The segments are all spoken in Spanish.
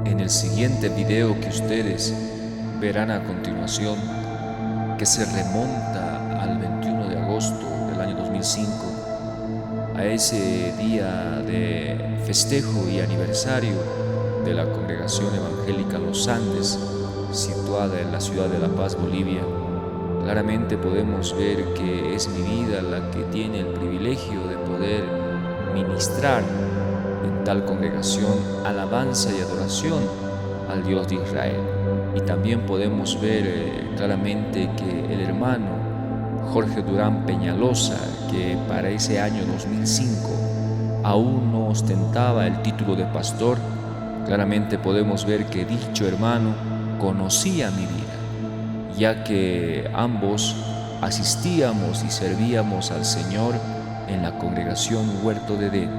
En el siguiente video que ustedes verán a continuación, que se remonta al 21 de agosto del año 2005, a ese día de festejo y aniversario de la Congregación Evangélica Los Andes, situada en la ciudad de La Paz, Bolivia, claramente podemos ver que es mi vida la que tiene el privilegio de poder ministrar en tal congregación alabanza y adoración al Dios de Israel. Y también podemos ver claramente que el hermano Jorge Durán Peñalosa, que para ese año 2005 aún no ostentaba el título de pastor, claramente podemos ver que dicho hermano conocía mi vida, ya que ambos asistíamos y servíamos al Señor en la congregación Huerto de Edén,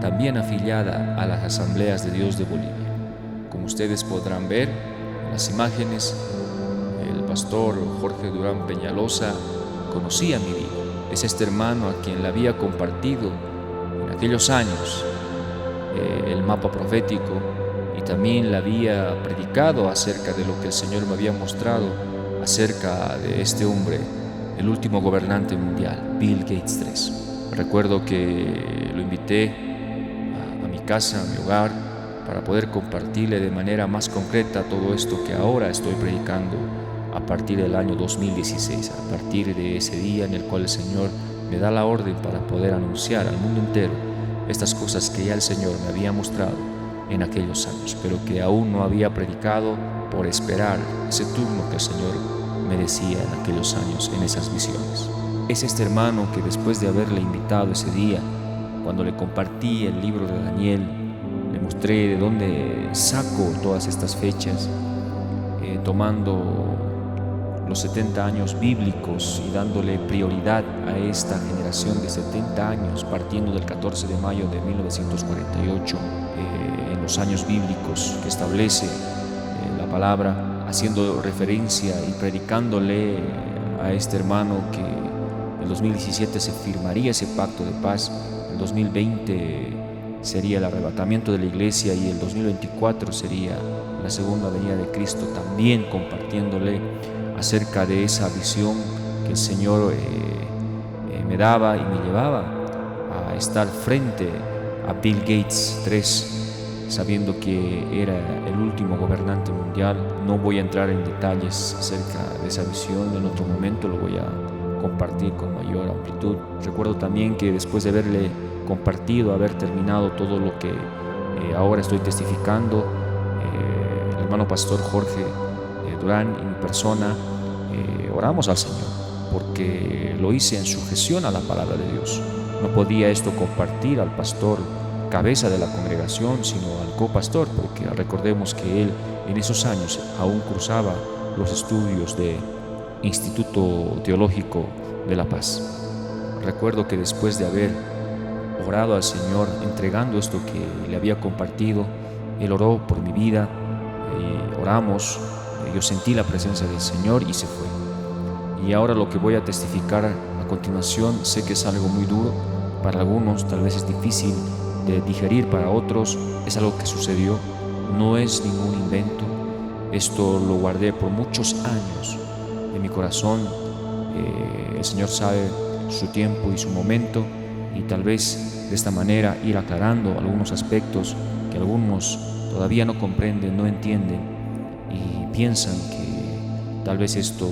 también afiliada a las Asambleas de Dios de Bolivia. Como ustedes podrán ver en las imágenes, el pastor Jorge Durán Peñalosa conocía mi vida. Es este hermano a quien le había compartido en aquellos años el mapa profético, y también le había predicado acerca de lo que el Señor me había mostrado acerca de este hombre, el último gobernante mundial, Bill Gates III. Recuerdo que lo invité a mi casa, a mi hogar, para poder compartirle de manera más concreta todo esto que ahora estoy predicando a partir del año 2016, a partir de ese día en el cual el Señor me da la orden para poder anunciar al mundo entero estas cosas que ya el Señor me había mostrado en aquellos años, pero que aún no había predicado por esperar ese turno que el Señor me decía en aquellos años, en esas visiones. Es este hermano que después de haberle invitado ese día, cuando le compartí el libro de Daniel, le mostré de dónde saco todas estas fechas, tomando los 70 años bíblicos y dándole prioridad a esta generación de 70 años, partiendo del 14 de mayo de 1948, en los años bíblicos que establece la palabra, haciendo referencia y predicándole a este hermano que en el 2017 se firmaría ese pacto de paz, el 2020 sería el arrebatamiento de la iglesia y el 2024 sería la segunda venida de Cristo, también compartiéndole acerca de esa visión que el Señor me daba y me llevaba a estar frente a Bill Gates III, sabiendo que era el último gobernante mundial. No voy a entrar en detalles acerca de esa visión, en otro momento lo voy a compartir con mayor amplitud. Recuerdo también que después de haberle compartido, haber terminado todo lo que ahora estoy testificando, el hermano pastor Jorge Durán y mi persona oramos al Señor, porque lo hice en sujeción a la palabra de Dios. No podía esto compartir al pastor cabeza de la congregación, sino al copastor, porque recordemos que él en esos años aún cursaba los estudios de Instituto Teológico de La Paz. Recuerdo que después de haber orado al Señor, entregando esto que le había compartido, él oró por mi vida, oramos, yo sentí la presencia del Señor y se fue. Y ahora lo que voy a testificar a continuación, sé que es algo muy duro para algunos, tal vez es difícil de digerir para otros, es algo que sucedió, no es ningún invento, Esto lo guardé por muchos años en mi corazón. El Señor sabe su tiempo y su momento, y tal vez de esta manera ir aclarando algunos aspectos que algunos todavía no comprenden, no entienden, y piensan que tal vez esto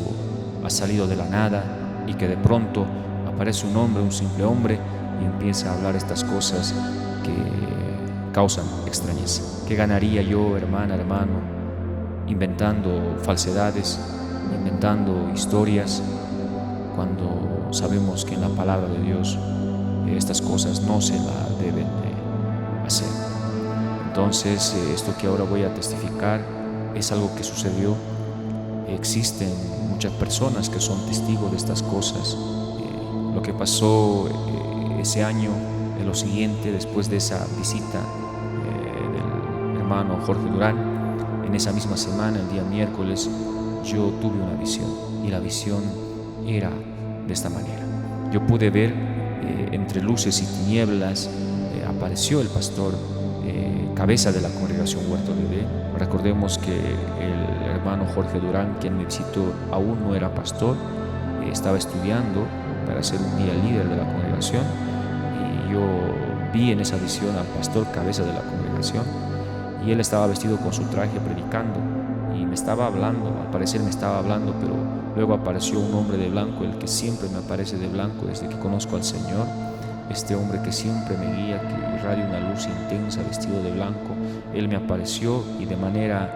ha salido de la nada y que de pronto aparece un hombre, un simple hombre, y empieza a hablar estas cosas que causan extrañeza. ¿Qué ganaría yo, hermana, hermano, inventando falsedades, inventando historias, cuando sabemos que en la palabra de Dios estas cosas no se la deben de hacer? Entonces, esto que ahora voy a testificar es algo que sucedió. Existen muchas personas que son testigos de estas cosas. Lo que pasó ese año, de lo siguiente, después de esa visita del hermano Jorge Durán, en esa misma semana, el día miércoles, yo tuve una visión, y la visión era de esta manera. Yo pude ver entre luces y tinieblas, apareció el pastor, cabeza de la congregación Huerto de Edén. Recordemos que el hermano Jorge Durán, quien me visitó, aún no era pastor, estaba estudiando para ser un día líder de la congregación, y yo vi en esa visión al pastor, cabeza de la congregación, y él estaba vestido con su traje predicando, y me estaba hablando, al parecer me estaba hablando, pero luego apareció un hombre de blanco, el que siempre me aparece de blanco desde que conozco al Señor. Este hombre que siempre me guía, que irradia una luz intensa, vestido de blanco, él me apareció y de manera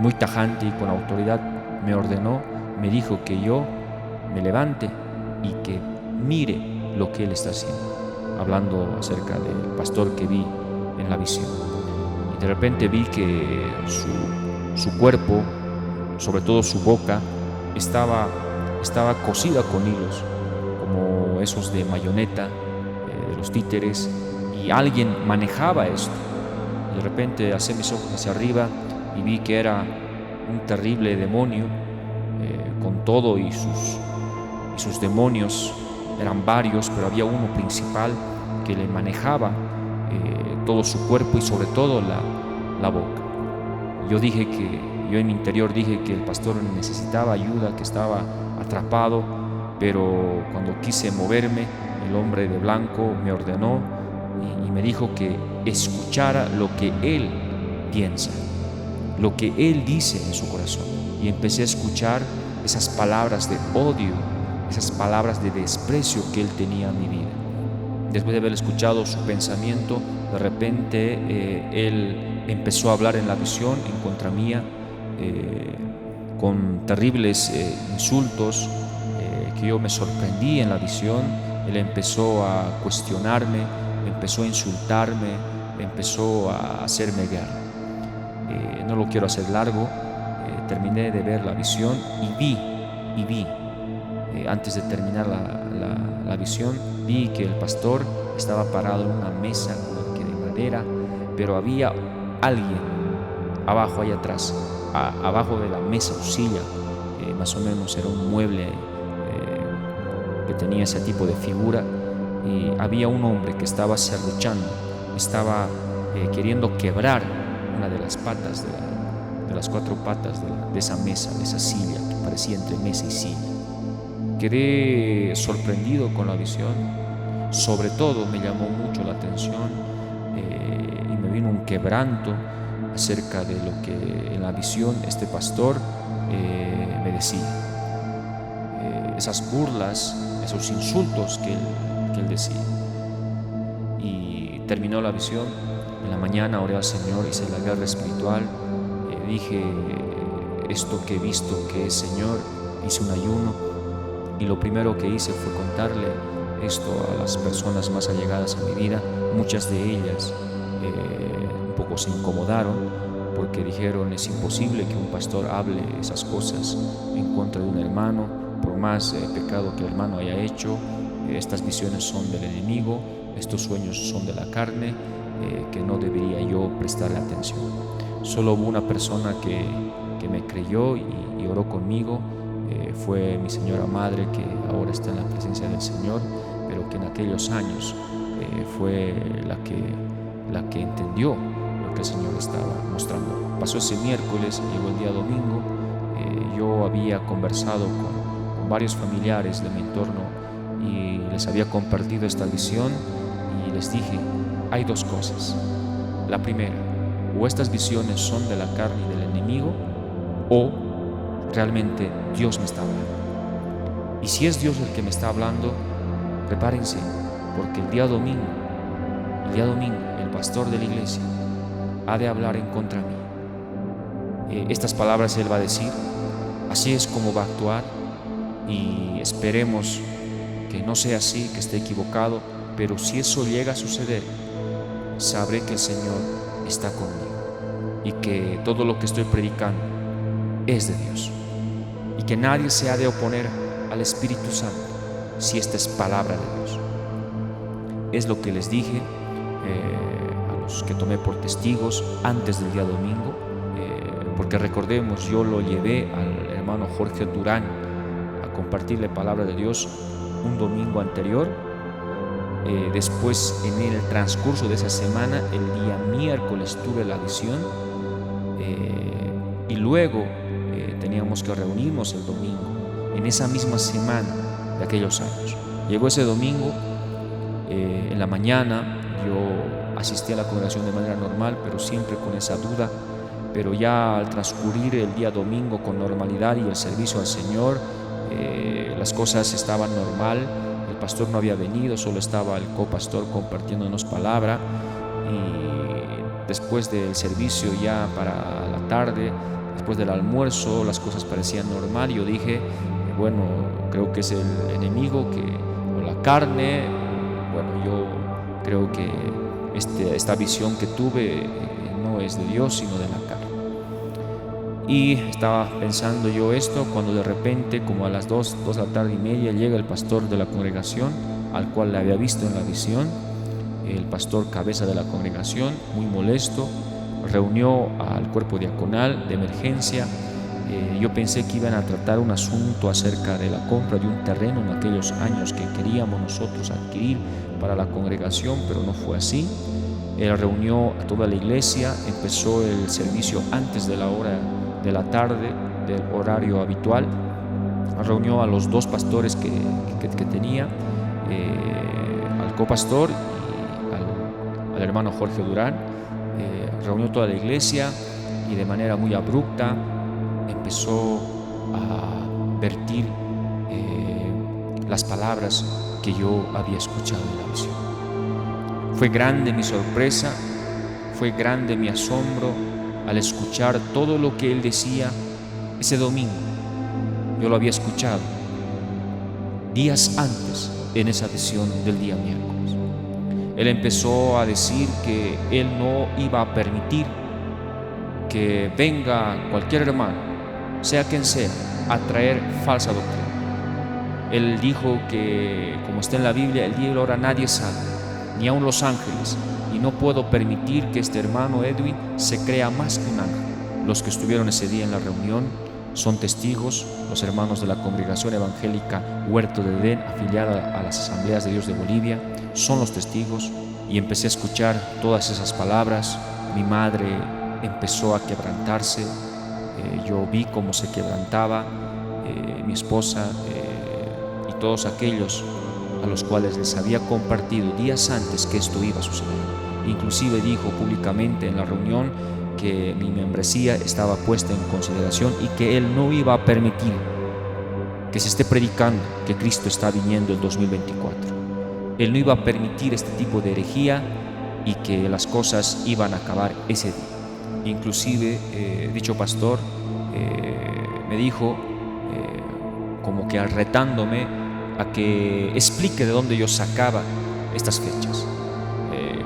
muy tajante y con autoridad me ordenó, me dijo que yo me levante y que mire lo que él está haciendo, hablando acerca del pastor que vi en la visión. Y de repente vi que su cuerpo, sobre todo su boca, estaba cosida con hilos, como esos de mayoneta, de los títeres, y alguien manejaba esto. De repente alcé mis ojos hacia arriba y vi que era un terrible demonio, con todo y sus demonios. Eran varios, pero había uno principal que le manejaba todo su cuerpo y sobre todo la boca. Yo en mi interior dije que el pastor necesitaba ayuda, que estaba atrapado, pero cuando quise moverme, el hombre de blanco me ordenó y me dijo que escuchara lo que él piensa, lo que él dice en su corazón. Y empecé a escuchar esas palabras de odio, esas palabras de desprecio que él tenía en mi vida. Después de haber escuchado su pensamiento, de repente él empezó a hablar en la visión en contra mía, con terribles insultos, que yo me sorprendí en la visión. Él empezó a cuestionarme, empezó a insultarme, empezó a hacerme guerra. No lo quiero hacer largo. Terminé de ver la visión y vi, antes de terminar la visión, vi que el pastor estaba parado en una mesa de madera, pero había alguien abajo, ahí atrás, abajo de la mesa o silla, más o menos era un mueble que tenía ese tipo de figura, y había un hombre que estaba serruchando, estaba queriendo quebrar una de las patas, de las cuatro patas de esa mesa, de esa silla, que parecía entre mesa y silla. Quedé sorprendido con la visión. Sobre todo me llamó mucho la atención y me vino un quebranto acerca de lo que en la visión este pastor me decía. Esas burlas, esos insultos que él decía. Y terminó la visión. En la mañana oré al Señor, hice la guerra espiritual, dije esto que he visto que es Señor, hice un ayuno, y lo primero que hice fue contarle esto a las personas más allegadas a mi vida. Muchas de ellas un poco se incomodaron porque dijeron: es imposible que un pastor hable esas cosas en contra de un hermano, por más pecado que el hermano haya hecho. Estas visiones son del enemigo, estos sueños son de la carne, que no debería yo prestarle atención. Solo hubo una persona que me creyó y oró conmigo. Fue mi señora madre, que ahora está en la presencia del Señor, pero que en aquellos años fue la que entendió lo lo que el Señor estaba mostrando. Pasó ese miércoles, llegó el día domingo. Yo había conversado con varios familiares de mi entorno y les había compartido esta visión y les dije, hay dos cosas. La primera, o estas visiones son de la carne y del enemigo, o realmente Dios me está hablando. Y si es Dios el que me está hablando, prepárense, porque el día domingo, el pastor de la iglesia ha de hablar en contra mí. Estas palabras él va a decir, así es como va a actuar, y esperemos que no sea así, que esté equivocado, pero si eso llega a suceder, sabré que el Señor está conmigo y que todo lo que estoy predicando es de Dios y que nadie se ha de oponer al Espíritu Santo si esta es palabra de Dios. Es lo que les dije a los que tomé por testigos antes del día domingo, porque recordemos, yo lo llevé al hermano Jorge Durán a compartirle palabra de Dios un domingo anterior. Después, en el transcurso de esa semana, el día miércoles tuve la visión, y luego teníamos que reunirnos el domingo, en esa misma semana de aquellos años. Llegó ese domingo, en la mañana yo asistí a la congregación de manera normal, pero siempre con esa duda. Pero ya al transcurrir el día domingo con normalidad y el servicio al Señor, las cosas estaban normal. El pastor no había venido, solo estaba el copastor compartiéndonos palabra. Y después del servicio, ya para la tarde, después del almuerzo, las cosas parecían normal. Yo dije, bueno, creo que es el enemigo o la carne. Bueno, yo creo que esta visión que tuve no es de Dios, sino de la carne. Y estaba pensando yo esto cuando de repente, como a las 2 de la tarde y media, llega el pastor de la congregación, al cual le había visto en la visión. El pastor cabeza de la congregación, muy molesto, reunió al cuerpo diaconal de emergencia. Yo pensé que iban a tratar un asunto acerca de la compra de un terreno en aquellos años que queríamos nosotros adquirir para la congregación, pero no fue así. Él reunió a toda la iglesia, empezó el servicio antes de la hora de la tarde, del horario habitual. Reunió a los 2 pastores que tenía, al copastor y al hermano Jorge Durán. Reunió toda la iglesia y de manera muy abrupta empezó a vertir las palabras que yo había escuchado en la visión. Fue grande mi sorpresa, fue grande mi asombro al escuchar todo lo que él decía ese domingo. Yo lo había escuchado días antes en esa visión del día miércoles. Él empezó a decir que él no iba a permitir que venga cualquier hermano, sea quien sea, a traer falsa doctrina. Él dijo que, como está en la Biblia, el día y la hora nadie sabe, ni aun los ángeles, y no puedo permitir que este hermano Edwin se crea más que un ángel. Los que estuvieron ese día en la reunión son testigos, los hermanos de la Congregación Evangélica Huerto de Edén, afiliada a las Asambleas de Dios de Bolivia, son los testigos. Y empecé a escuchar todas esas palabras. Mi madre empezó a quebrantarse, yo vi cómo se quebrantaba mi esposa y todos aquellos a los cuales les había compartido días antes que esto iba a suceder. Inclusive dijo públicamente en la reunión que mi membresía estaba puesta en consideración y que él no iba a permitir que se esté predicando que Cristo está viniendo el 2024. Él no iba a permitir este tipo de herejía y que las cosas iban a acabar ese día. Inclusive dicho pastor me dijo, como que retándome a que explique de dónde yo sacaba estas fechas,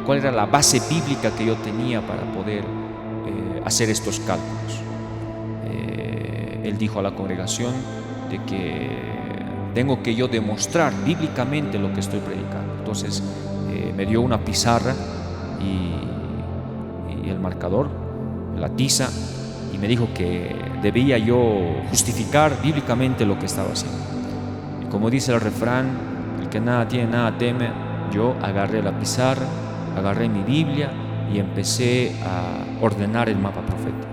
cuál era la base bíblica que yo tenía para poder hacer estos cálculos. Él dijo a la congregación de que tengo que yo demostrar bíblicamente lo que estoy predicando. Entonces me dio una pizarra y el marcador, la tiza, y me dijo que debía yo justificar bíblicamente lo que estaba haciendo. Y como dice el refrán, el que nada tiene, nada teme, yo agarré la pizarra, agarré mi Biblia y empecé a ordenar el mapa profético,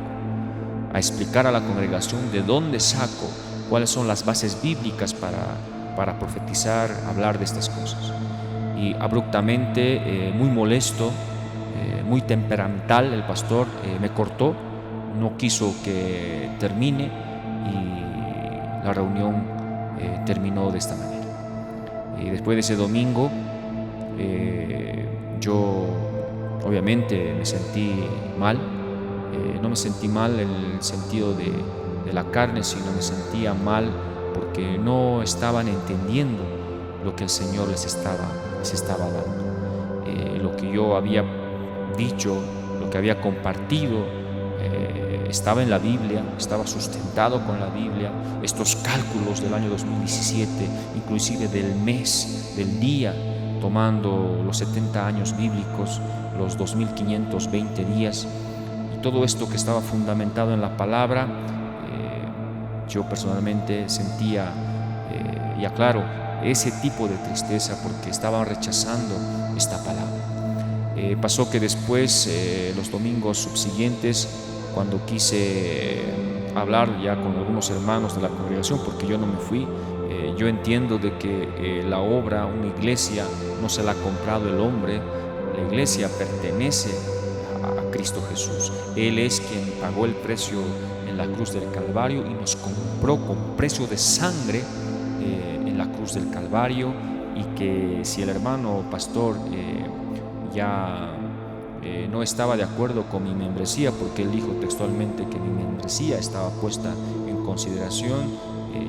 a explicar a la congregación de dónde saco, cuáles son las bases bíblicas para profetizar, hablar de estas cosas. Y abruptamente, muy molesto, muy temperamental, el pastor me cortó, no quiso que termine y la reunión terminó de esta manera. Y después de ese domingo, yo obviamente me sentí mal. No me sentí mal en el sentido de la carne, sino me sentía mal porque no estaban entendiendo lo que el Señor les estaba dando. Lo que yo había dicho, lo que había compartido, estaba en la Biblia, estaba sustentado con la Biblia. Estos cálculos del año 2017, inclusive del mes, del día, tomando los 70 años bíblicos, los 2520 días, y todo esto que estaba fundamentado en la palabra, yo personalmente sentía, y aclaro, ese tipo de tristeza porque estaban rechazando esta palabra. Pasó que después, los domingos subsiguientes, cuando quise hablar ya con algunos hermanos de la congregación, porque yo no me fui, yo entiendo de que la obra, una iglesia, no se la ha comprado el hombre. La iglesia pertenece a Cristo Jesús. Él es quien pagó el precio en la cruz del Calvario y nos compró con precio de sangre en la cruz del Calvario. Y que si el hermano pastor ya no estaba de acuerdo con mi membresía, porque él dijo textualmente que mi membresía estaba puesta en consideración,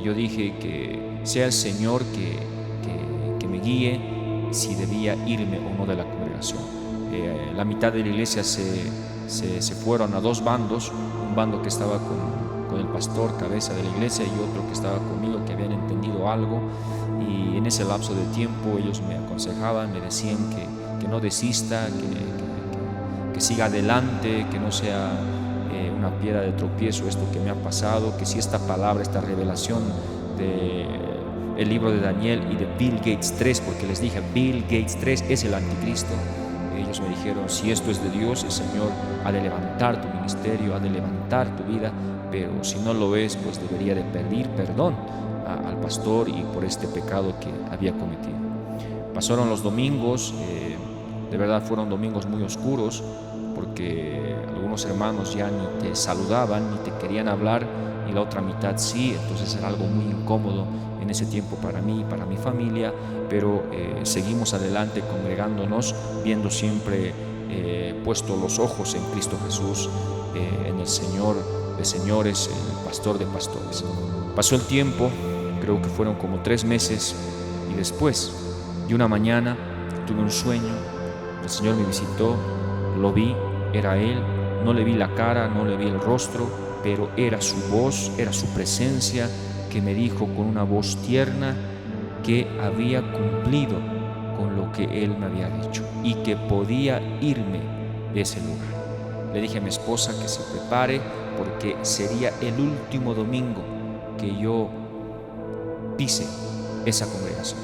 yo dije que sea el Señor que me guíe si debía irme o no de la congregación. La mitad de la iglesia se fueron a dos bandos, un bando que estaba con el pastor, cabeza de la iglesia, y otro que estaba conmigo, que habían entendido algo. Y en ese lapso de tiempo ellos me aconsejaban, me decían que no desista, que siga adelante, que no sea una piedra de tropiezo esto que me ha pasado, que si esta palabra, esta revelación del libro de Daniel y de Bill Gates 3, porque les dije, Bill Gates 3 es el anticristo. Ellos me dijeron, si esto es de Dios, el Señor ha de levantar tu ministerio, ha de levantar tu vida, pero si no lo es, pues debería de pedir perdón al pastor y por este pecado que había cometido. Pasaron los domingos, de verdad fueron domingos muy oscuros, porque algunos hermanos ya ni te saludaban, ni te querían hablar, y la otra mitad sí. Entonces era algo muy incómodo en ese tiempo para mí y para mi familia, pero seguimos adelante congregándonos, viendo siempre puesto los ojos en Cristo Jesús, en el Señor de señores, el pastor de pastores. Pasó el tiempo, creo que fueron como 3 meses, y después de una mañana tuve un sueño. El Señor me visitó, lo vi, era Él, no le vi la cara, no le vi el rostro, pero era su voz, era su presencia, que me dijo con una voz tierna que había cumplido con lo que Él me había dicho y que podía irme de ese lugar. Le dije a mi esposa que se prepare, porque sería el último domingo que yo pise esa congregación.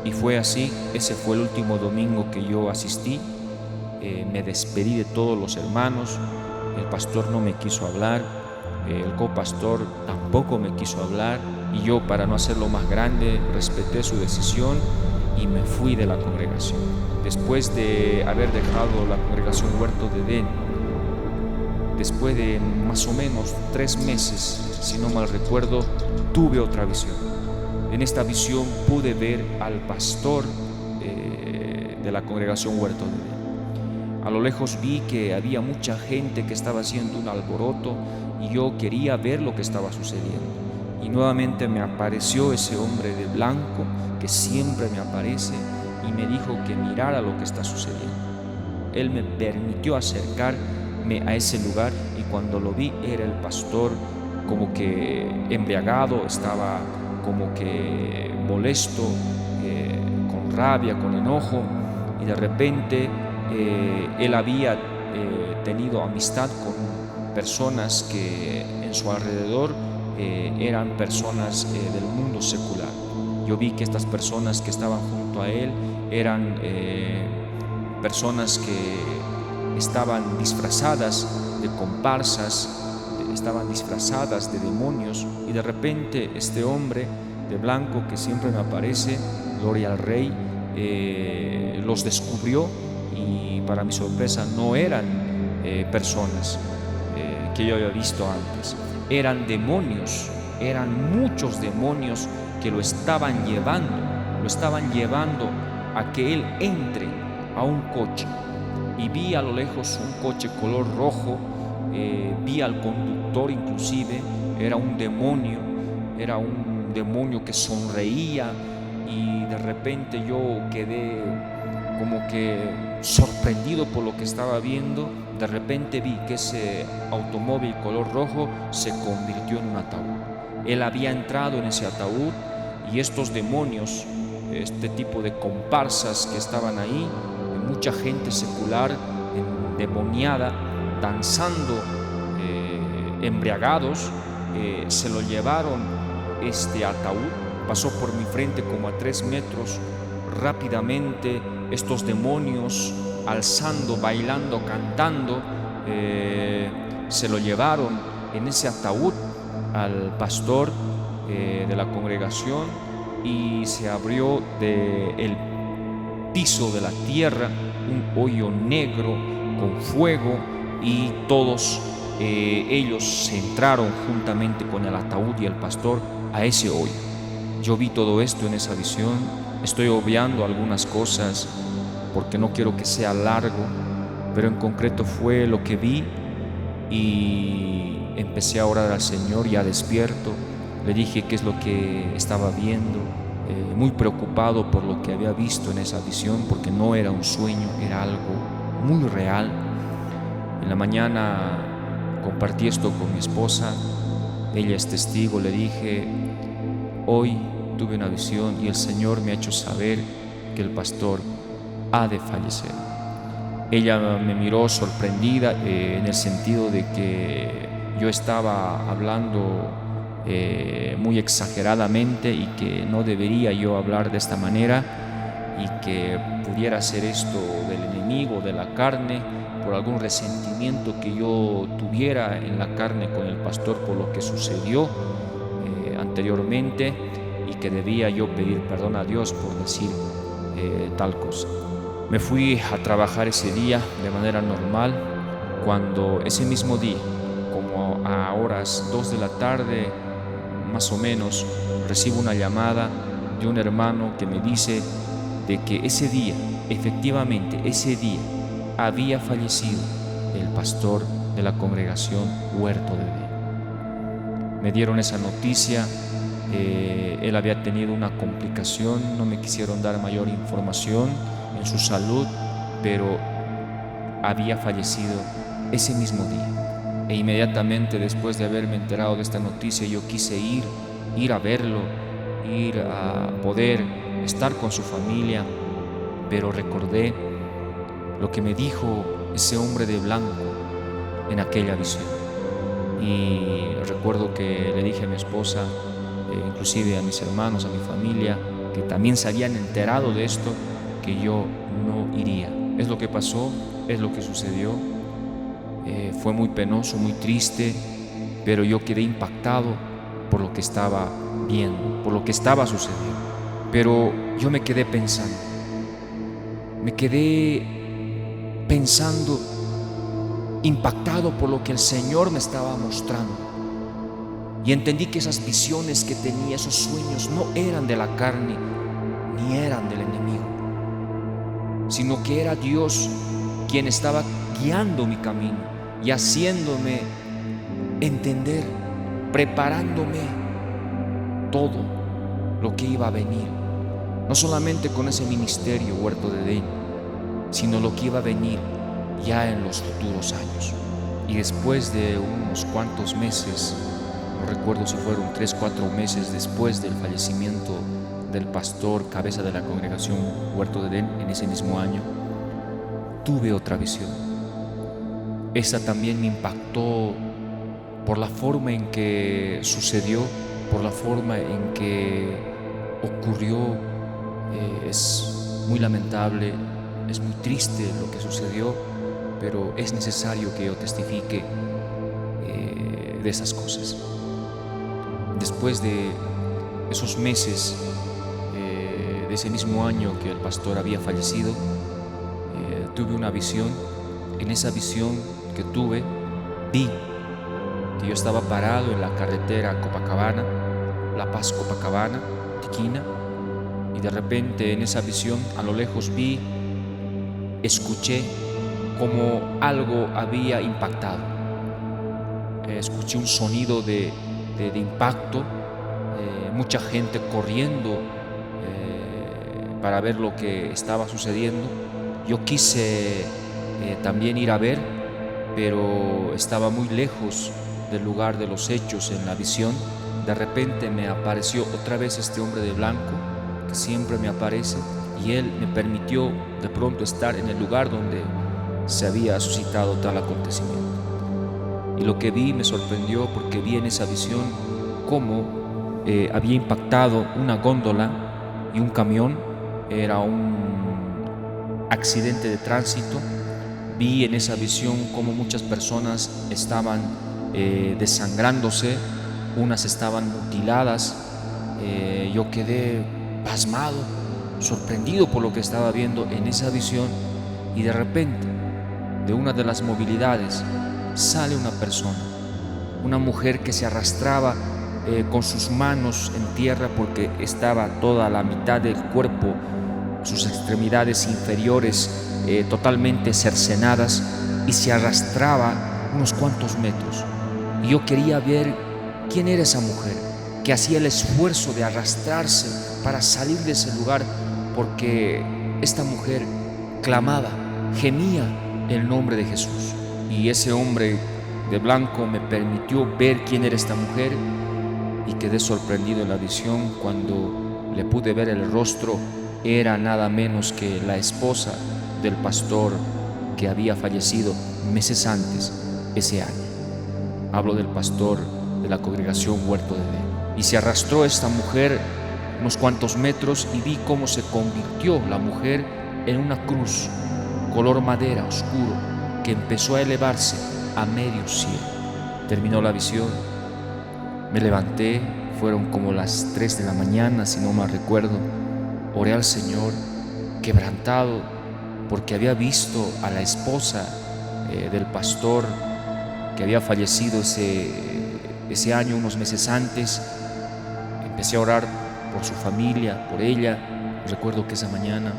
Y fue así. Ese fue el último domingo que yo asistí. Me despedí de todos los hermanos. El pastor no me quiso hablar, el copastor tampoco me quiso hablar, y yo, para no hacerlo más grande, respeté su decisión y me fui de la congregación. Después de haber dejado la congregación Huerto de Edén, después de más o menos 3 meses, si no mal recuerdo, tuve otra visión. En esta visión pude ver al pastor de la congregación Huerto de Edén. A lo lejos vi que había mucha gente que estaba haciendo un alboroto, y yo quería ver lo que estaba sucediendo. Y nuevamente me apareció ese hombre de blanco que siempre me aparece, y me dijo que mirara lo que está sucediendo. Él me permitió acercarme a ese lugar, y cuando lo vi era el pastor, como que embriagado, estaba como que molesto, con rabia, con enojo, y de repente él había tenido amistad con personas que en su alrededor eran personas del mundo secular. Yo vi que estas personas que estaban junto a él eran personas estaban disfrazadas de comparsas, estaban disfrazadas de demonios, y de repente este hombre de blanco que siempre me aparece, gloria al Rey, los descubrió, y para mi sorpresa no eran personas que yo había visto antes, eran demonios, eran muchos demonios que lo estaban llevando a que él entre a un coche. Y vi a lo lejos un coche color rojo, vi al conductor inclusive, era un demonio que sonreía, y de repente yo quedé como que sorprendido por lo que estaba viendo. De repente vi que ese automóvil color rojo se convirtió en un ataúd. Él había entrado en ese ataúd, y estos demonios, este tipo de comparsas que estaban ahí, mucha gente secular, endemoniada, danzando, embriagados, se lo llevaron. Este ataúd pasó por mi frente como a 3 metros. Rápidamente estos demonios, alzando, bailando, cantando, se lo llevaron en ese ataúd al pastor de la congregación, y se abrió del piso de la tierra un hoyo negro con fuego, y todos ellos se entraron juntamente con el ataúd y el pastor a ese hoyo. Yo vi todo esto en esa visión. Estoy obviando algunas cosas porque no quiero que sea largo, pero en concreto fue lo que vi, y empecé a orar al Señor ya despierto. Le dije qué es lo que estaba viendo, muy preocupado por lo que había visto en esa visión, porque no era un sueño, era algo muy real. En la mañana compartí esto con mi esposa, ella es testigo. Le dije: hoy tuve una visión y el Señor me ha hecho saber que el pastor ha de fallecer. Ella me miró sorprendida, en el sentido de que yo estaba hablando muy exageradamente, y que no debería yo hablar de esta manera, y que pudiera ser esto del enemigo, de la carne, por algún resentimiento que yo tuviera en la carne con el pastor por lo que sucedió anteriormente, y que debía yo pedir perdón a Dios por decir tal cosa. Me fui a trabajar ese día de manera normal, cuando ese mismo día, como a horas 2 de la tarde más o menos, recibo una llamada de un hermano que me dice de que ese día, efectivamente ese día, había fallecido el pastor de la congregación Huerto de Edén. Me dieron esa noticia. Él había tenido una complicación, no me quisieron dar mayor información en su salud, pero había fallecido ese mismo día. E inmediatamente después de haberme enterado de esta noticia, yo quise ir a verlo, ir a poder estar con su familia, pero recordé lo que me dijo ese hombre de blanco en aquella visión. Y recuerdo que le dije a mi esposa, inclusive a mis hermanos, a mi familia, que también se habían enterado de esto, que yo no iría. Es lo que pasó, es lo que sucedió. Fue muy penoso, muy triste, pero yo quedé impactado por lo que estaba viendo, por lo que estaba sucediendo. Pero yo me quedé pensando, impactado por lo que el Señor me estaba mostrando. Y entendí que esas visiones que tenía, esos sueños, no eran de la carne, ni eran del enemigo, sino que era Dios quien estaba guiando mi camino y haciéndome entender, preparándome todo lo que iba a venir, no solamente con ese ministerio Huerto de Edén, sino lo que iba a venir ya en los futuros años. Y después de unos cuantos meses, no recuerdo si fueron 3 o 4 meses después del fallecimiento del pastor cabeza de la congregación Huerto de Edén, en ese mismo año, tuve otra visión. Esa también me impactó por la forma en que sucedió, por la forma en que ocurrió. Es muy lamentable, es muy triste lo que sucedió, pero es necesario que yo testifique de esas cosas. Después de esos meses de ese mismo año que el pastor había fallecido, tuve una visión. En esa visión que tuve, vi que yo estaba parado en la carretera Copacabana, La Paz Copacabana, Tiquina, y de repente en esa visión a lo lejos escuché como algo había impactado. Escuché un sonido de impacto, mucha gente corriendo para ver lo que estaba sucediendo. Yo quise también ir a ver, pero estaba muy lejos del lugar de los hechos en la visión. De repente me apareció otra vez este hombre de blanco que siempre me aparece, y él me permitió de pronto estar en el lugar donde se había suscitado tal acontecimiento. Y lo que vi me sorprendió, porque vi en esa visión cómo había impactado una góndola y un camión. Era un accidente de tránsito. Vi en esa visión cómo muchas personas estaban desangrándose, unas estaban mutiladas. Yo quedé pasmado, sorprendido por lo que estaba viendo en esa visión, y de repente de una de las movilidades sale una persona, una mujer que se arrastraba con sus manos en tierra, porque estaba toda la mitad del cuerpo, sus extremidades inferiores totalmente cercenadas, y se arrastraba unos cuantos metros. Y yo quería ver quién era esa mujer que hacía el esfuerzo de arrastrarse para salir de ese lugar, porque esta mujer clamaba, gemía el nombre de Jesús. Y ese hombre de blanco me permitió ver quién era esta mujer, y quedé sorprendido en la visión cuando le pude ver el rostro. Era nada menos que la esposa del pastor que había fallecido meses antes ese año. Hablo del pastor de la congregación Huerto de Edén. Y se arrastró esta mujer unos cuantos metros, y vi cómo se convirtió la mujer en una cruz color madera oscuro que empezó a elevarse a medio cielo. Terminó la visión, me levanté, fueron como las 3 de la mañana, si no mal recuerdo. Oré al Señor, quebrantado, porque había visto a la esposa del pastor que había fallecido ese año, unos meses antes. Empecé a orar por su familia, por ella. Recuerdo que esa mañana,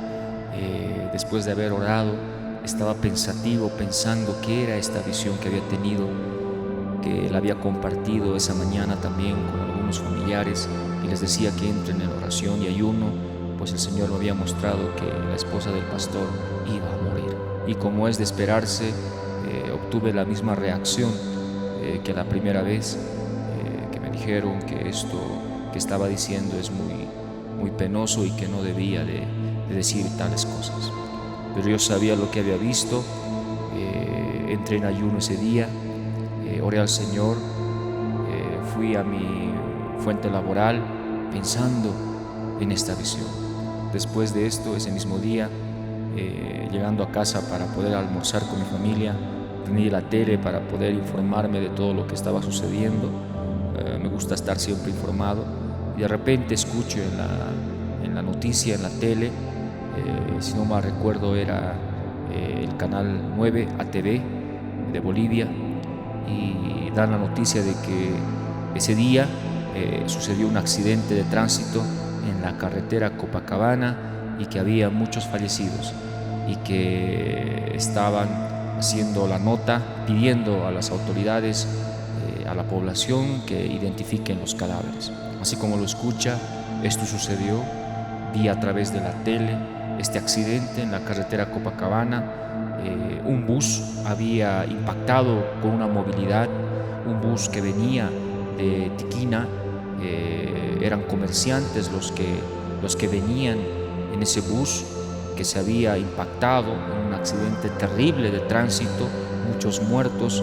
después de haber orado, estaba pensativo, pensando qué era esta visión que había tenido, que la había compartido esa mañana también con algunos familiares, y les decía que entren en oración y ayuno, pues el Señor me había mostrado que la esposa del pastor iba a morir. Y como es de esperarse, obtuve la misma reacción que la primera vez, que me dijeron que esto que estaba diciendo es muy penoso y que no debía de decir tales cosas. Pero yo sabía lo que había visto. Entré en ayuno ese día, oré al Señor, fui a mi fuente laboral pensando en esta visión. Después de esto, ese mismo día, llegando a casa para poder almorzar con mi familia, prendí la tele para poder informarme de todo lo que estaba sucediendo. Me gusta estar siempre informado, y de repente escucho en la noticia, en la tele, si no mal recuerdo era el canal 9 ATV de Bolivia, y dan la noticia de que ese día sucedió un accidente de tránsito en la carretera Copacabana, y que había muchos fallecidos, y que estaban haciendo la nota pidiendo a las autoridades, a la población, que identifiquen los cadáveres. Así como lo escucha, esto sucedió. Vi a través de la tele este accidente en la carretera Copacabana. Un bus había impactado con una movilidad, un bus que venía de Tiquina. Eran comerciantes los que venían en ese bus, que se había impactado en un accidente terrible de tránsito, muchos muertos,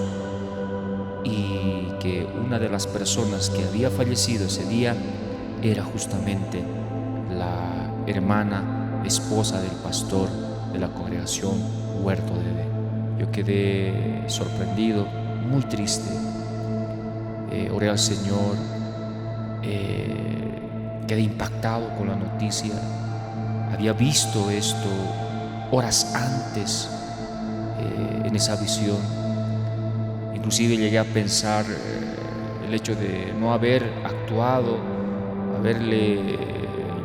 y que una de las personas que había fallecido ese día era justamente la hermana, esposa del pastor de la congregación Huerto de Edén. Yo quedé sorprendido, muy triste. Oré al Señor, quedé impactado con la noticia. Había visto esto horas antes en esa visión. Inclusive llegué a pensar el hecho de no haber actuado, haberle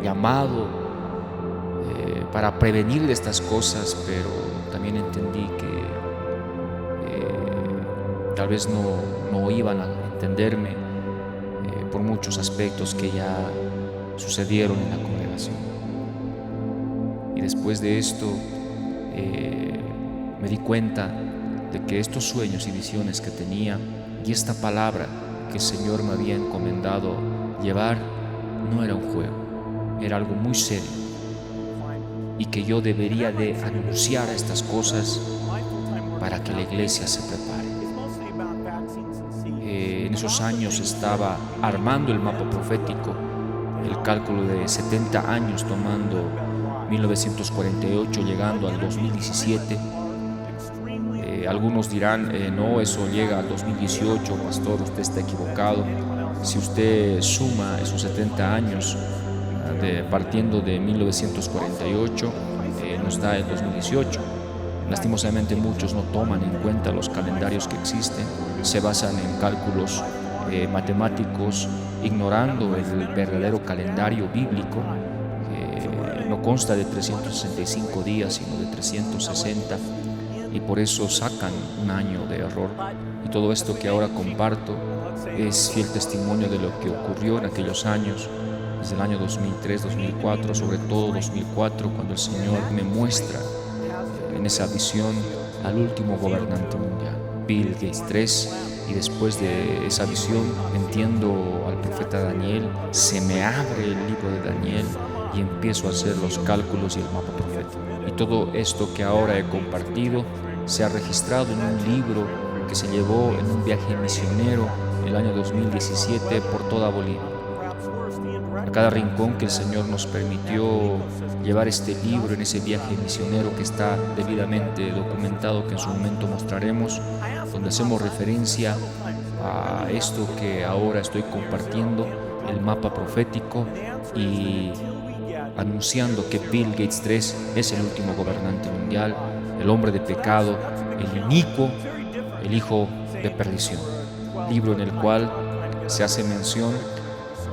llamado para prevenir de estas cosas, pero también entendí que tal vez no iban a entenderme por muchos aspectos que ya sucedieron en la congregación. Y después de esto me di cuenta de que estos sueños y visiones que tenía y esta palabra que el Señor me había encomendado llevar no era un juego, era algo muy serio, y que yo debería de anunciar estas cosas para que la iglesia se prepare. En esos años estaba armando el mapa profético, el cálculo de 70 años, tomando 1948 llegando al 2017. Algunos dirán, no, eso llega al 2018, pastor, usted está equivocado. Si usted suma esos 70 años partiendo de 1948, no está en 2018. Lastimosamente muchos no toman en cuenta los calendarios que existen, se basan en cálculos matemáticos, ignorando el verdadero calendario bíblico, que no consta de 365 días, sino de 360, y por eso sacan un año de error. Y todo esto que ahora comparto es fiel testimonio de lo que ocurrió en aquellos años, desde el año 2003, 2004, sobre todo 2004, cuando el Señor me muestra en esa visión al último gobernante mundial, Bill Gates III, y después de esa visión entiendo al profeta Daniel, se me abre el libro de Daniel y empiezo a hacer los cálculos y el mapa profético. Y todo esto que ahora he compartido se ha registrado en un libro que se llevó en un viaje misionero el año 2017 por toda Bolivia. A cada rincón que el Señor nos permitió llevar este libro en ese viaje misionero que está debidamente documentado, que en su momento mostraremos, donde hacemos referencia a esto que ahora estoy compartiendo, el mapa profético, y anunciando que Bill Gates III es el último gobernante mundial, el hombre de pecado, el inicuo, el hijo de perdición. Libro en el cual se hace mención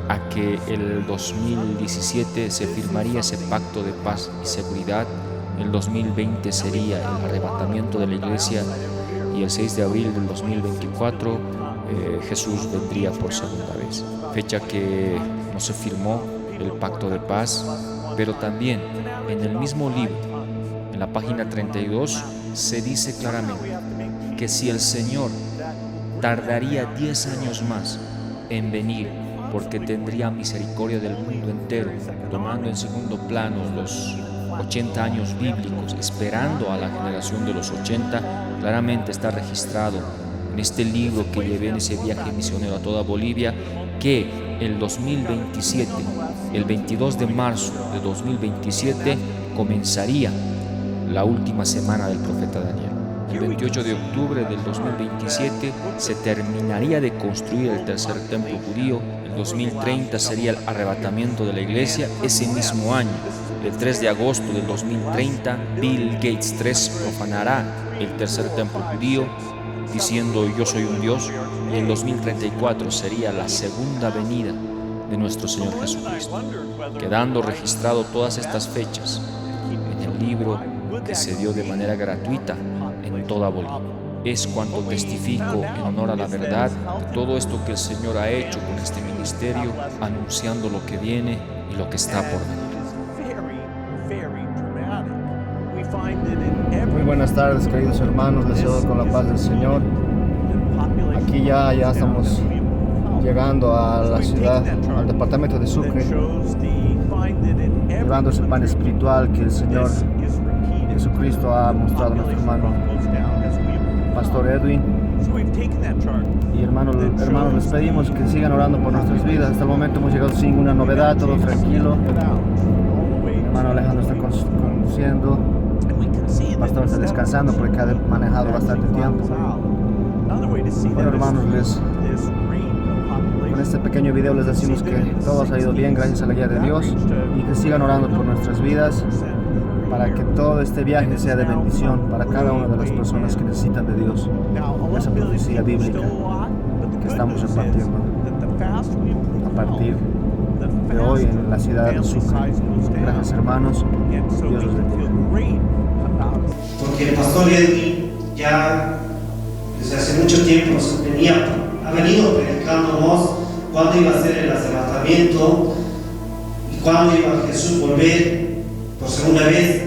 a que el 2017 se firmaría ese pacto de paz y seguridad, el 2020 sería el arrebatamiento de la iglesia, y el 6 de abril del 2024 Jesús vendría por segunda vez. Fecha que no se firmó el pacto de paz, pero también en el mismo libro, en la página 32, se dice claramente que si el Señor tardaría 10 años más en venir, porque tendría misericordia del mundo entero, tomando en segundo plano los 80 años bíblicos, esperando a la generación de los 80, claramente está registrado en este libro que llevé en ese viaje misionero a toda Bolivia, que el 2027, el 22 de marzo de 2027, comenzaría la última semana del profeta Daniel. El 28 de octubre del 2027 se terminaría de construir el tercer templo judío. El 2030 sería el arrebatamiento de la iglesia. Ese mismo año, el 3 de agosto del 2030, Bill Gates III profanará el tercer templo judío, diciendo yo soy un Dios. Y el 2034 sería la segunda venida de nuestro Señor Jesucristo, quedando registrado todas estas fechas en el libro que se dio de manera gratuita en toda Bolivia. Es cuando testifico en honor a la verdad de todo esto que el Señor ha hecho con este ministerio, anunciando lo que viene y lo que está por venir. Muy buenas tardes, queridos hermanos, les saludo con la paz del Señor. Aquí ya estamos llegando a la ciudad, al departamento de Sucre, llevando ese pan espiritual que el Señor Jesucristo ha mostrado a nuestro hermano Pastor Edwin. Y hermanos, les pedimos que sigan orando por nuestras vidas. Hasta el momento hemos llegado sin ninguna novedad, todo tranquilo. Mi hermano Alejandro está conduciendo. El pastor está descansando porque ha manejado bastante tiempo. Bueno, hermanos, con este pequeño video les decimos que todo ha ido bien gracias a la guía de Dios y que sigan orando por nuestras vidas para que todo este viaje sea de bendición para cada una de las personas que necesitan de Dios. Esa profecía bíblica que estamos repartiendo a partir de hoy en la ciudad de Sucre. Gracias, hermanos. Dios los bendiga. Porque el pastor Edwin ya desde hace mucho tiempo ha venido predicándonos cuándo iba a ser el arrebatamiento y cuándo iba Jesús volver por segunda vez.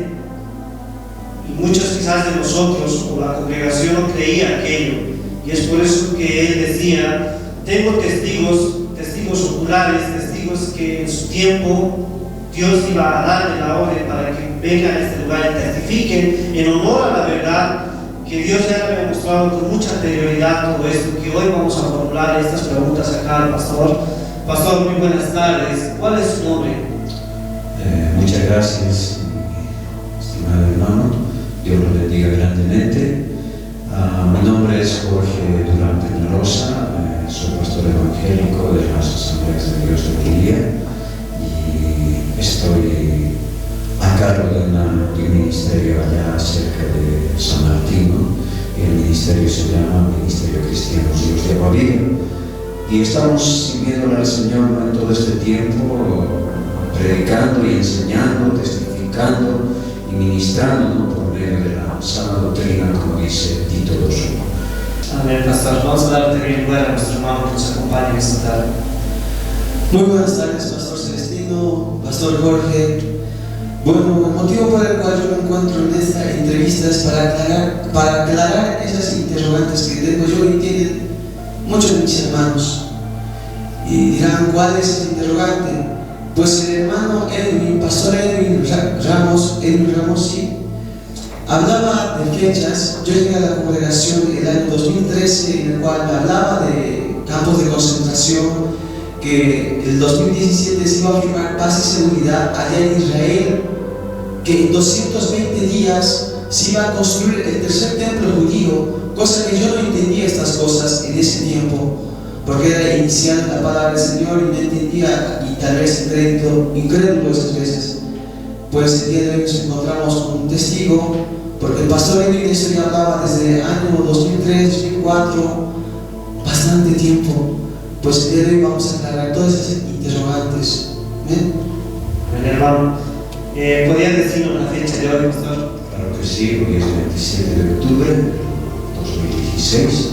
Y muchos quizás de nosotros o la congregación no creía aquello, y es por eso que él decía: tengo testigos oculares, testigos que en su tiempo Dios iba a darle la orden para que vengan a este lugar y testifiquen en honor a la verdad, que Dios ya le había mostrado con mucha anterioridad todo esto, que hoy vamos a formular estas preguntas acá al pastor. Pastor, muy buenas tardes. ¿Cuál es su nombre? Muchas gracias, estimado hermano. Dios lo bendiga grandemente. Mi nombre es Jorge Durán Peñalosa, soy pastor evangélico de las Asambleas de Dios de Quilia y estoy a cargo de un ministerio allá cerca de San Martín. El ministerio se llama Ministerio Cristiano Dios de Agua Viva y estamos sirviéndole al Señor en todo este tiempo, predicando y enseñando, testificando y ministrando, ¿no?, por medio de la sana doctrina, como dice Tito 2:1. Amén, pastor. Vamos a dar también lugar a nuestro hermano que nos acompañe esta tarde. Muy buenas tardes, Pastor Celestino, Pastor Jorge. Bueno, el motivo por el cual yo me encuentro en esta entrevista es para aclarar esas interrogantes que tengo yo y tienen muchos de mis hermanos. Y dirán, ¿cuál es el interrogante? Pues el hermano Edwin, Pastor Edwin Ramos, sí, hablaba de fechas. Yo llegué a la congregación el año 2013, en el cual hablaba de campos de concentración, que el 2017 se iba a firmar paz y seguridad allá en Israel, que en 220 días se iba a construir el tercer templo judío, cosa que yo no entendía estas cosas en ese tiempo, porque era inicial la palabra del Señor y no entendía, y tal vez incrédulo esas veces. Pues el día de hoy nos encontramos con un testigo, porque el pastor Edwin eso ya hablaba desde el año 2003, 2004, bastante tiempo. Pues el día de hoy vamos a aclarar todas esas interrogantes. Bien, hermano, ¿podrían decirnos la fecha de hoy, pastor? Claro que sí, hoy es 27 de octubre de 2016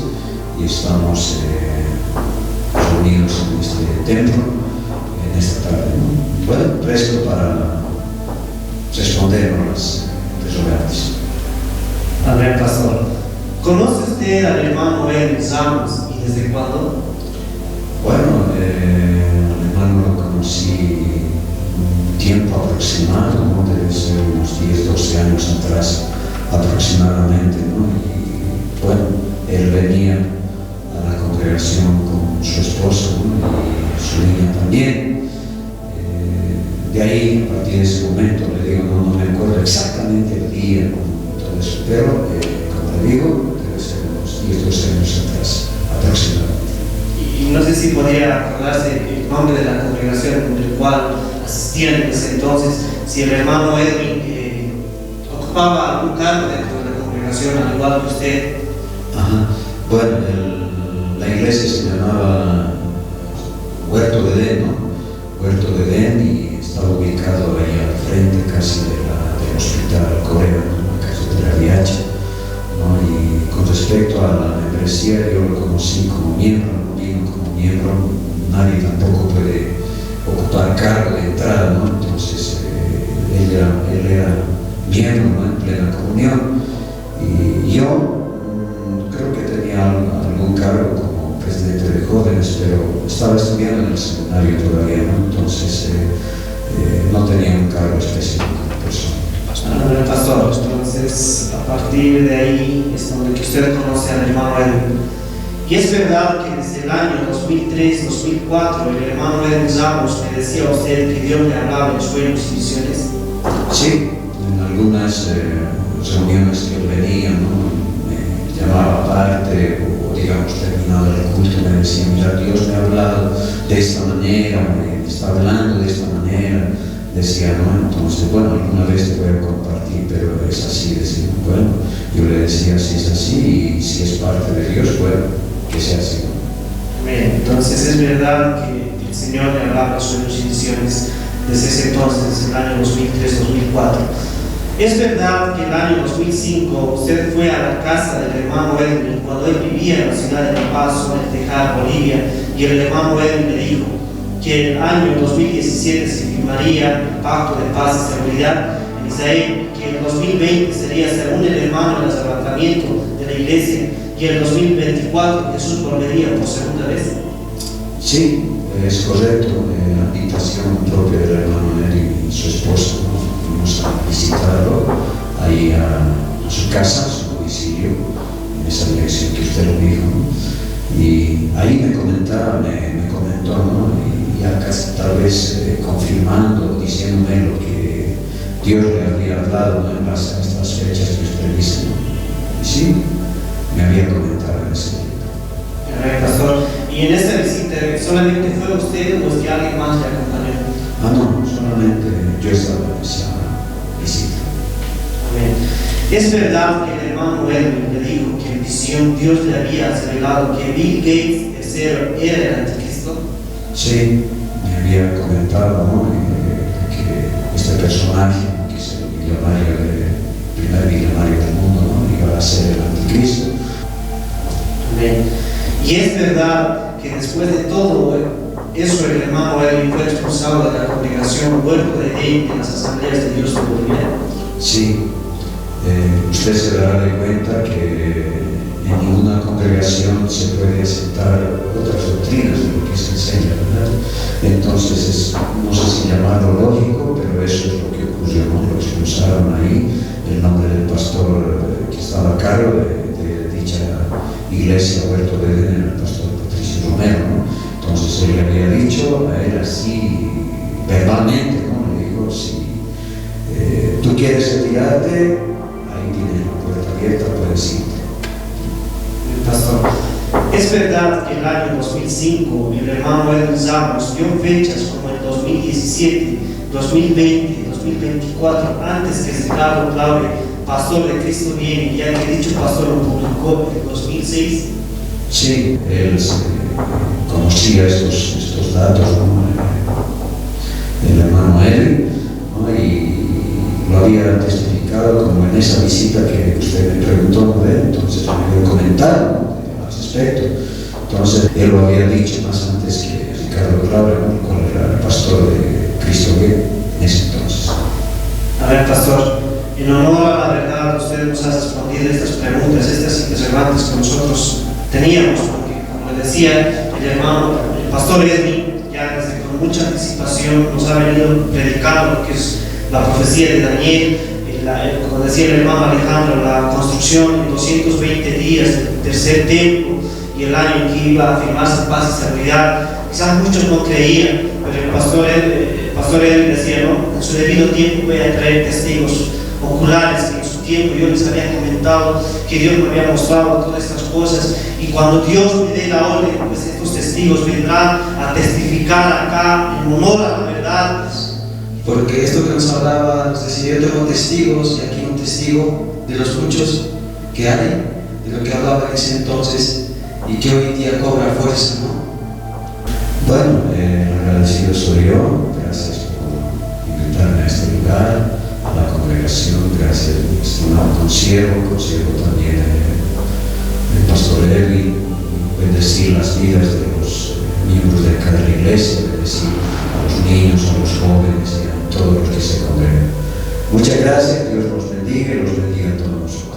y estamos reunidos en este templo en esta tarde, ¿no? Bueno, presto para responder a las interrogantes. Amén, pastor. ¿Conoce usted al hermano Edwin Ramos y desde cuándo? Bueno, al hermano lo conocí un tiempo aproximado, ¿no? Debe ser unos 10, 12 años atrás aproximadamente, ¿no? Y bueno, él venía a la congregación con su esposa, ¿no?, y su niña también. De ahí, a partir de ese momento, le digo, no me acuerdo exactamente el día, ¿no?, todo eso, pero como le digo, debe ser unos 10, 12 años atrás aproximadamente. Y no sé si podría acordarse el nombre de la congregación con el cual asistían en ese entonces, si el hermano Edwin ocupaba algún cargo dentro de la congregación, al igual que usted. Ajá. Bueno, la iglesia se llamaba Huerto de Edén, ¿no? Huerto de Edén, y estaba ubicado ahí al frente casi del hospital Corea, ¿no?, la calle de la Viacha, ¿no? Y con respecto a la membresía, yo lo conocí como miembro, nadie tampoco puede ocupar cargo de entrada, ¿no? Entonces él era miembro, ¿no?, en plena comunión, y yo creo que tenía algún cargo como presidente de jóvenes, pero estaba estudiando en el seminario todavía, ¿no? Entonces no tenía un cargo específico personal. Pastor, entonces a partir de ahí es donde que usted conoce al hermano Edwin. Y es verdad que desde el año 2003, 2004, el hermano Edwin Ramos le decía a usted que Dios le hablaba en sueños y visiones. Sí, en algunas reuniones que él venía, ¿no? Me llamaba aparte, o digamos, terminado el culto, me decía, mira, Dios me ha hablado de esta manera, me está hablando de esta manera. Decía, no, entonces, bueno, alguna vez te voy a compartir, pero es así, decía, bueno, yo le decía, si es así y si es parte de Dios, bueno, que sea así. Bien, entonces es verdad que el Señor le hablaba sueños y visiones desde ese entonces, desde el año 2003-2004. Es verdad que el año 2005 usted fue a la casa del hermano Edwin cuando él vivía en la ciudad de La Paz, en el Tejar, Bolivia, y el hermano Edwin le dijo que el año 2017 se firmaría el pacto de paz y seguridad en Israel, que el 2020 sería, según el hermano, el levantamiento de la iglesia, y el 2024 Jesús volvería por segunda vez. Sí, es correcto. La invitación propia del hermano Neri y su esposa, ¿no? Fuimos a visitarlo ahí a su casa, a su domicilio, en esa dirección que usted lo dijo, ¿no? Y ahí me comentaba, me comentó, ¿no? Ya casi tal vez confirmando, diciéndome lo que Dios le había hablado, ¿no? En base a estas fechas que usted dice, ¿no? Y sí, me había comentado en ese tiempo. Pastor, y en esta visita, ¿solamente fue usted o es que alguien más le acompañó? No, solamente yo estaba en esa visita. Amén. Es verdad que el hermano Edwin le dijo que en visión Dios le había revelado que Bill Gates era el anticristo. Sí, me había comentado, ¿no? Que este personaje, que es el primer millonario del mundo, ¿no? Iba a ser el anticristo. Amén. Y es verdad que después de todo eso, el hermano Edwin fue expulsado de la congregación Huerto de Edén en las asambleas de Dios de Bolivia. Sí, usted se dará de cuenta que en ninguna congregación se puede aceptar otras doctrinas de lo que se enseña, ¿verdad? Entonces, no sé si llamarlo lógico, pero eso es lo que ocurrió, ¿no? Lo expulsaron ahí, el nombre del pastor que estaba a cargo de dicha iglesia Huerto de Edén, el pastor Patricio Romero, ¿no? Entonces él le había dicho a él así, verbalmente, ¿no? Le dijo, si tú quieres retirarte, ahí tienes la puerta abierta, puedes irte. Pastor, es verdad que el año 2005 el hermano Edwin Ramos dio fechas como el 2017, 2020, 2024, antes que Ricardo Claure, pastor de Cristo viene, ya que dicho pastor lo publicó en 2006. Sí, él conocía estos datos, ¿no? El hermano Edwin, ¿no? Y lo había testificado como en esa visita que usted me preguntó, ¿no? Entonces me había comentado, ¿no? Al respecto. Entonces él lo había dicho más antes que Ricardo Claure, ¿no? Cuál era el pastor de Cristo en ese entonces. A ver, pastor, en honor a la verdad, usted nos ha respondido estas preguntas, estas interrogantes que nosotros teníamos, porque como le decía el hermano, el pastor Edwin, ya desde con mucha anticipación nos ha venido predicando lo que es la profecía de Daniel, como decía el hermano Alejandro, la construcción en 220 días del tercer templo y el año en que iba a firmarse paz y seguridad. Quizás muchos no creían, pero el pastor Edwin decía, no, en su debido tiempo voy a traer testigos oculares, que en su tiempo yo les había comentado que Dios me había mostrado todas estas cosas, y cuando Dios me dé la orden, pues estos testigos vendrán a testificar acá en honor a la verdad. Porque esto que nos hablaba, nos decía, yo tengo testigos, y aquí un testigo de los muchos que hay, de lo que hablaba en ese entonces, y que hoy en día cobra fuerza, ¿no? Bueno, agradecido soy yo, gracias por invitarme a este lugar, a la congregación, gracias a mi estimado consiervo también el pastor Edwin, bendecir las vidas de los miembros de cada iglesia, bendecir a los niños, a los jóvenes y a todos los que se congregan. Muchas gracias, Dios los bendiga y los bendiga a todos nosotros.